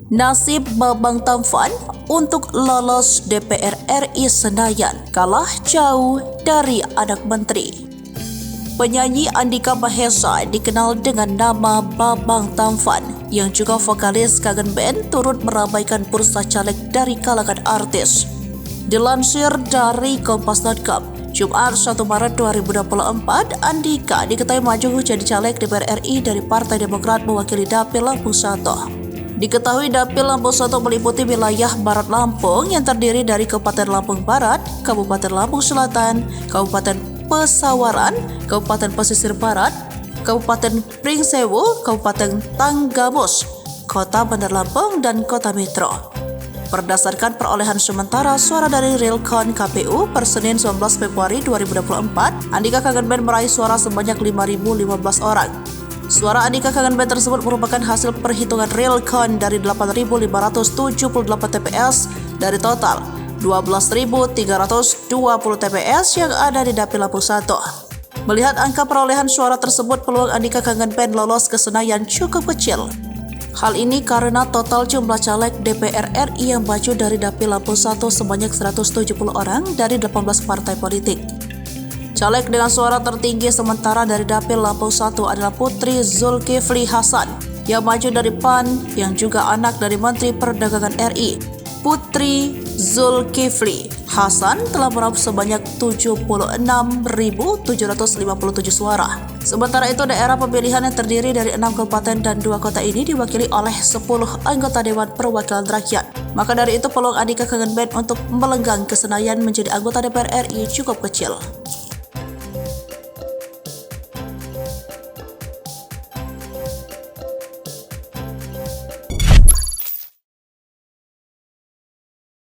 Nasib Bambang Tampan untuk lolos DPR RI Senayan kalah jauh dari anak menteri. Penyanyi Andika Mahesa dikenal dengan nama Bambang Tampan yang juga vokalis Kangen Band turut meramaikan bursa caleg dari kalangan artis. Dilansir dari Kompas.com, Jumat 1 Maret 2024, Andika diketahui maju jadi caleg DPR RI dari Partai Demokrat mewakili Dapil Lampung 1. Diketahui Dapil Lampung 1 meliputi wilayah Barat Lampung yang terdiri dari Kabupaten Lampung Barat, Kabupaten Lampung Selatan, Kabupaten Pesawaran, Kabupaten Pesisir Barat, Kabupaten Pringsewu, Kabupaten Tanggamus, Kota Bandar Lampung, dan Kota Metro. Berdasarkan perolehan sementara suara dari Realcon KPU per Senin 19 Februari 2024, Andika Kangen Band meraih suara sebanyak 5.015 orang. Suara Andika Kangen Band tersebut merupakan hasil perhitungan Realcon dari 8.578 TPS dari total 12.320 TPS yang ada di Dapil Lampung 1. Melihat angka perolehan suara tersebut, peluang Andika Kangen Band lolos ke Senayan cukup kecil. Hal ini karena total jumlah caleg DPR RI yang maju dari Dapil Lampung 1 sebanyak 170 orang dari 18 partai politik. Caleg dengan suara tertinggi sementara dari Dapil Lampung 1 adalah Putri Zulkifli Hasan yang maju dari PAN yang juga anak dari Menteri Perdagangan RI. Putri Zulkifli Hasan telah meraup sebanyak 76.757 suara. Sementara itu, daerah pemilihan yang terdiri dari 6 kabupaten dan 2 kota ini diwakili oleh 10 anggota Dewan Perwakilan Rakyat. Maka dari itu, peluang Andika Kangen Band untuk melenggang ke Senayan menjadi anggota DPR RI cukup kecil.